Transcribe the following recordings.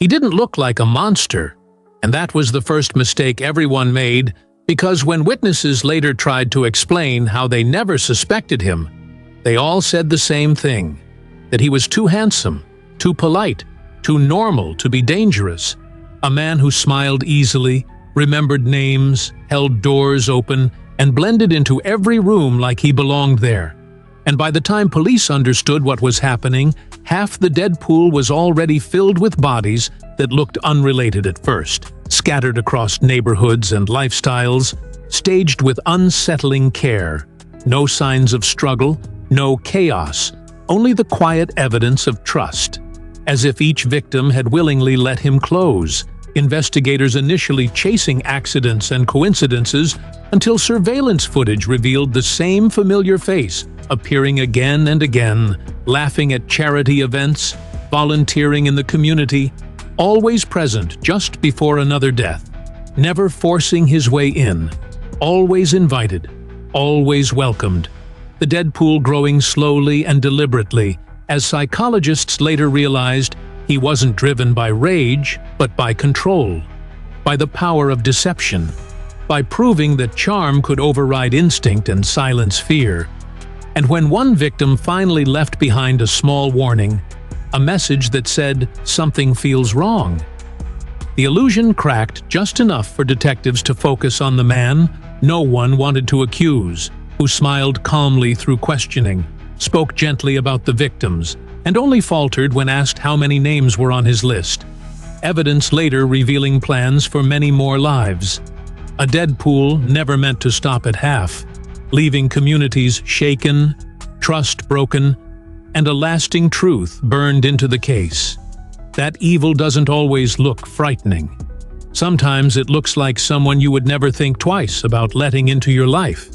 He didn't look like a monster, and that was the first mistake everyone made, because when witnesses later tried to explain how they never suspected him, they all said the same thing, that he was too handsome, too polite, too normal to be dangerous. A man who smiled easily, remembered names, held doors open, and blended into every room like he belonged there. And by the time police understood what was happening, half the Deadpool was already filled with bodies that looked unrelated at first, scattered across neighborhoods and lifestyles, staged with unsettling care. No signs of struggle, no chaos, only the quiet evidence of trust. As if each victim had willingly let him close, investigators initially chasing accidents and coincidences until surveillance footage revealed the same familiar face, appearing again and again, laughing at charity events, volunteering in the community, always present just before another death, never forcing his way in, always invited, always welcomed. The Deadpool growing slowly and deliberately, as psychologists later realized he wasn't driven by rage, but by control, by the power of deception, by proving that charm could override instinct and silence fear. And when one victim finally left behind a small warning, a message that said something feels wrong, the illusion cracked just enough for detectives to focus on the man no one wanted to accuse, who smiled calmly through questioning, spoke gently about the victims, and only faltered when asked how many names were on his list. Evidence later revealing plans for many more lives. A Deadpool never meant to stop at half, leaving communities shaken, trust broken, and a lasting truth burned into the case. That evil doesn't always look frightening. Sometimes it looks like someone you would never think twice about letting into your life.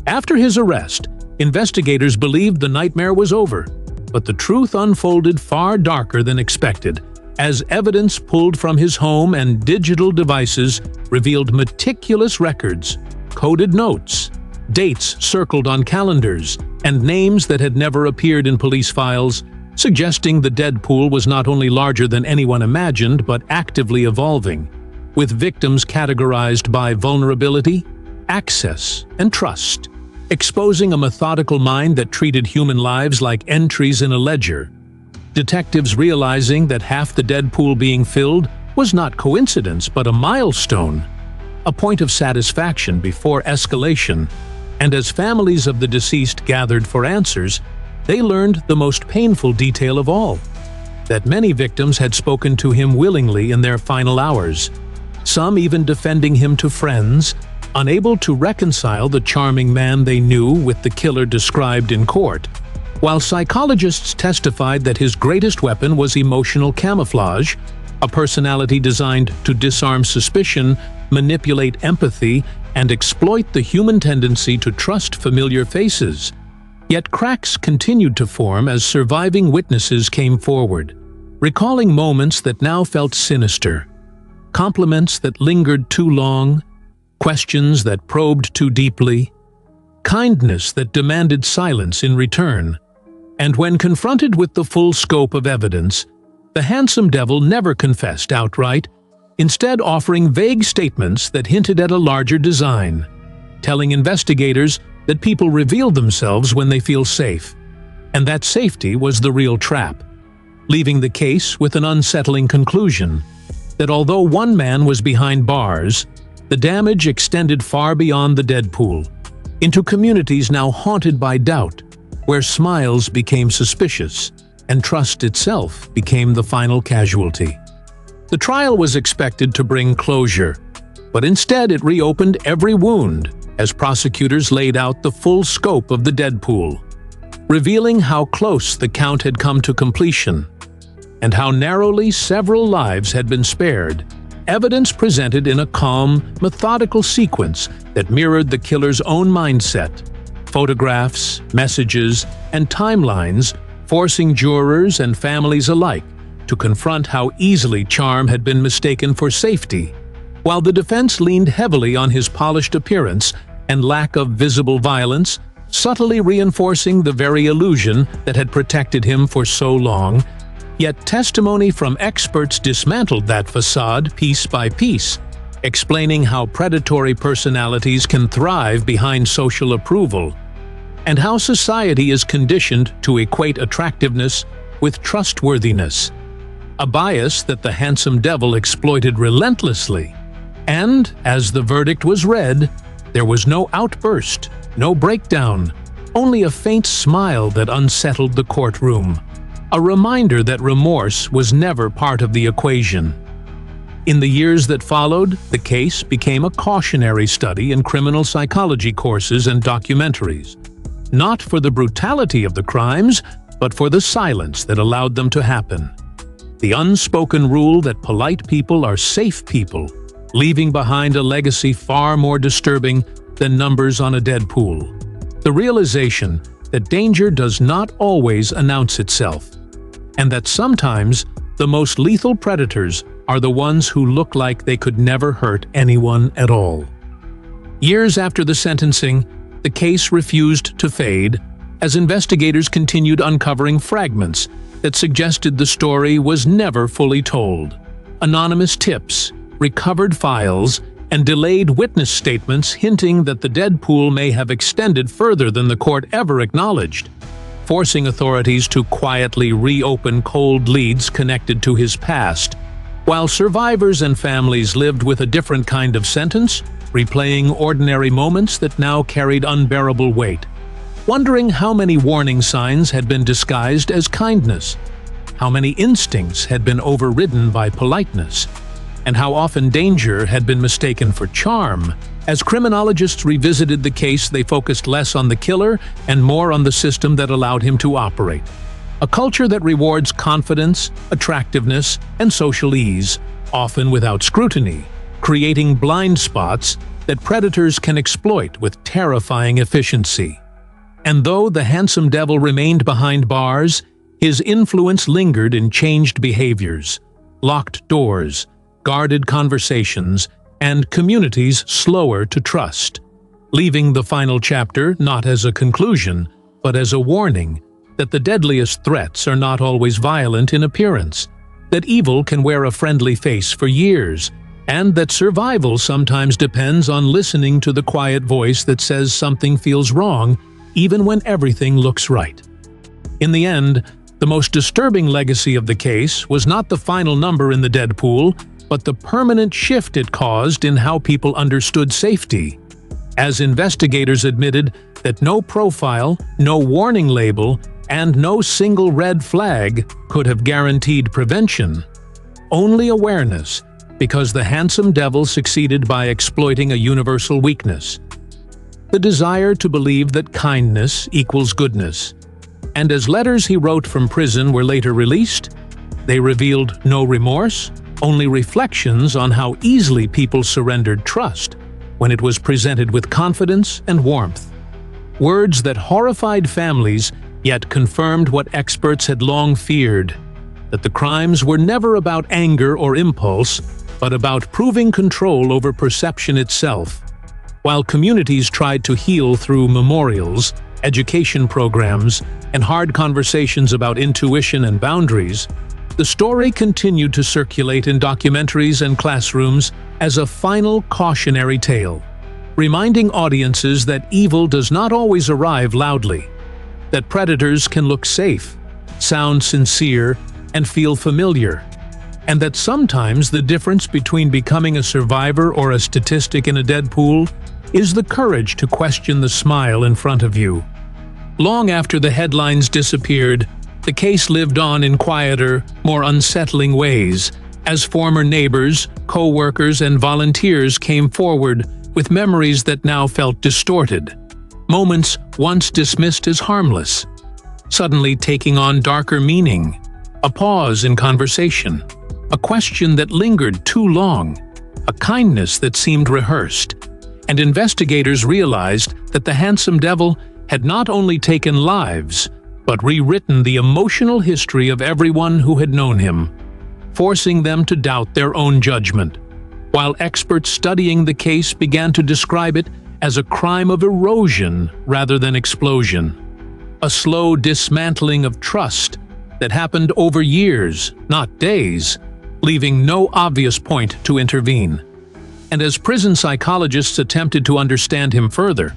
After his arrest, investigators believed the nightmare was over, but the truth unfolded far darker than expected, as evidence pulled from his home and digital devices revealed meticulous records, coded notes, dates circled on calendars, and names that had never appeared in police files, suggesting the Deadpool was not only larger than anyone imagined but actively evolving, with victims categorized by vulnerability, access, and trust, exposing a methodical mind that treated human lives like entries in a ledger. Detectives realizing that half the Deadpool being filled was not coincidence but a milestone, a point of satisfaction before escalation, and as families of the deceased gathered for answers, they learned the most painful detail of all, that many victims had spoken to him willingly in their final hours, some even defending him to friends, unable to reconcile the charming man they knew with the killer described in court, while psychologists testified that his greatest weapon was emotional camouflage, a personality designed to disarm suspicion, manipulate empathy, and exploit the human tendency to trust familiar faces. Yet cracks continued to form as surviving witnesses came forward, recalling moments that now felt sinister, compliments that lingered too long, questions that probed too deeply, kindness that demanded silence in return. And when confronted with the full scope of evidence, the handsome devil never confessed outright, instead offering vague statements that hinted at a larger design, telling investigators that people reveal themselves when they feel safe, and that safety was the real trap, leaving the case with an unsettling conclusion, that although one man was behind bars, the damage extended far beyond the Deadpool, into communities now haunted by doubt, where smiles became suspicious, and trust itself became the final casualty. The trial was expected to bring closure, but instead it reopened every wound as prosecutors laid out the full scope of the Deadpool, revealing how close the count had come to completion, and how narrowly several lives had been spared. Evidence presented in a calm, methodical sequence that mirrored the killer's own mindset. Photographs, messages, and timelines forcing jurors and families alike to confront how easily charm had been mistaken for safety, while the defense leaned heavily on his polished appearance and lack of visible violence, subtly reinforcing the very illusion that had protected him for so long. Yet testimony from experts dismantled that facade piece by piece, explaining how predatory personalities can thrive behind social approval, and how society is conditioned to equate attractiveness with trustworthiness, a bias that the handsome devil exploited relentlessly. And, as the verdict was read, there was no outburst, no breakdown, only a faint smile that unsettled the courtroom, a reminder that remorse was never part of the equation. In the years that followed, the case became a cautionary study in criminal psychology courses and documentaries, not for the brutality of the crimes, but for the silence that allowed them to happen. The unspoken rule that polite people are safe people, leaving behind a legacy far more disturbing than numbers on a dead pool. The realization that danger does not always announce itself, and that sometimes the most lethal predators are the ones who look like they could never hurt anyone at all. Years after the sentencing, the case refused to fade as investigators continued uncovering fragments that suggested the story was never fully told. Anonymous tips, recovered files, and delayed witness statements hinting that the Deadpool may have extended further than the court ever acknowledged, forcing authorities to quietly reopen cold leads connected to his past, while survivors and families lived with a different kind of sentence, replaying ordinary moments that now carried unbearable weight, wondering how many warning signs had been disguised as kindness, how many instincts had been overridden by politeness, and how often danger had been mistaken for charm. As criminologists revisited the case, they focused less on the killer and more on the system that allowed him to operate. A culture that rewards confidence, attractiveness, and social ease, often without scrutiny, creating blind spots that predators can exploit with terrifying efficiency. And though the handsome devil remained behind bars, his influence lingered in changed behaviors, locked doors, guarded conversations, and communities slower to trust, leaving the final chapter not as a conclusion, but as a warning that the deadliest threats are not always violent in appearance, that evil can wear a friendly face for years, and that survival sometimes depends on listening to the quiet voice that says something feels wrong even when everything looks right. In the end, the most disturbing legacy of the case was not the final number in the Deadpool, but the permanent shift it caused in how people understood safety. As investigators admitted that no profile, no warning label, and no single red flag could have guaranteed prevention. Only awareness, because the handsome devil succeeded by exploiting a universal weakness: the desire to believe that kindness equals goodness. And as letters he wrote from prison were later released, they revealed no remorse, only reflections on how easily people surrendered trust when it was presented with confidence and warmth. Words that horrified families yet confirmed what experts had long feared, that the crimes were never about anger or impulse, but about proving control over perception itself. While communities tried to heal through memorials, education programs, and hard conversations about intuition and boundaries, the story continued to circulate in documentaries and classrooms as a final cautionary tale, reminding audiences that evil does not always arrive loudly, that predators can look safe, sound sincere, and feel familiar, and that sometimes the difference between becoming a survivor or a statistic in a Deadpool is the courage to question the smile in front of you. Long after the headlines disappeared, the case lived on in quieter, more unsettling ways, as former neighbors, co-workers, and volunteers came forward with memories that now felt distorted. Moments once dismissed as harmless, suddenly taking on darker meaning. A pause in conversation, a question that lingered too long, a kindness that seemed rehearsed. And investigators realized that the handsome devil had not only taken lives, but rewritten the emotional history of everyone who had known him, forcing them to doubt their own judgment, while experts studying the case began to describe it as a crime of erosion rather than explosion, a slow dismantling of trust that happened over years, not days, leaving no obvious point to intervene. And as prison psychologists attempted to understand him further,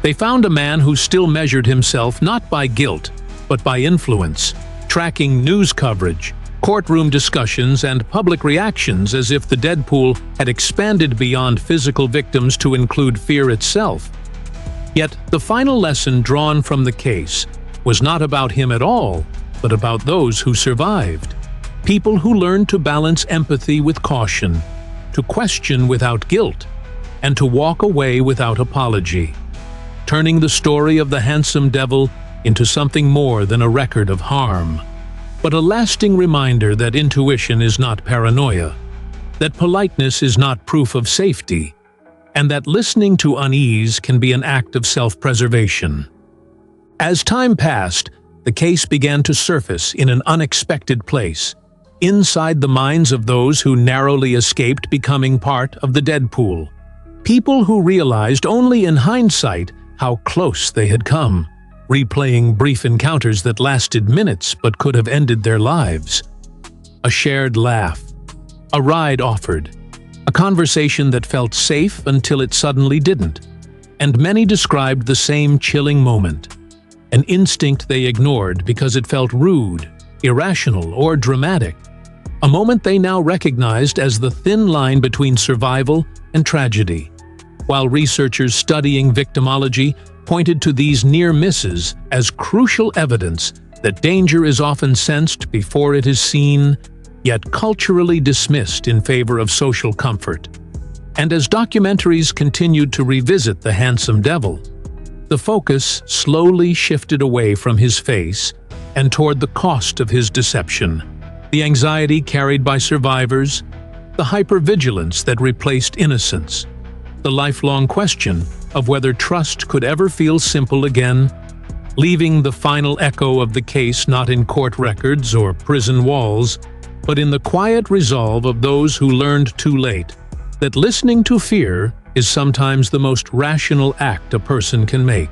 they found a man who still measured himself not by guilt, but by influence, tracking news coverage, courtroom discussions, and public reactions as if the Deadpool had expanded beyond physical victims to include fear itself. Yet, the final lesson drawn from the case was not about him at all, but about those who survived. People who learned to balance empathy with caution, to question without guilt, and to walk away without apology, turning the story of the Handsome Devil into something more than a record of harm, but a lasting reminder that intuition is not paranoia, that politeness is not proof of safety, and that listening to unease can be an act of self-preservation. As time passed, the case began to surface in an unexpected place, inside the minds of those who narrowly escaped becoming part of the Deadpool. People who realized only in hindsight how close they had come, replaying brief encounters that lasted minutes but could have ended their lives. A shared laugh, a ride offered, a conversation that felt safe until it suddenly didn't, and many described the same chilling moment, an instinct they ignored because it felt rude, irrational, or dramatic, a moment they now recognized as the thin line between survival and tragedy. While researchers studying victimology pointed to these near misses as crucial evidence that danger is often sensed before it is seen, yet culturally dismissed in favor of social comfort. And as documentaries continued to revisit the Handsome Devil, the focus slowly shifted away from his face and toward the cost of his deception, the anxiety carried by survivors, the hypervigilance that replaced innocence, the lifelong question of whether trust could ever feel simple again, leaving the final echo of the case not in court records or prison walls, but in the quiet resolve of those who learned too late that listening to fear is sometimes the most rational act a person can make.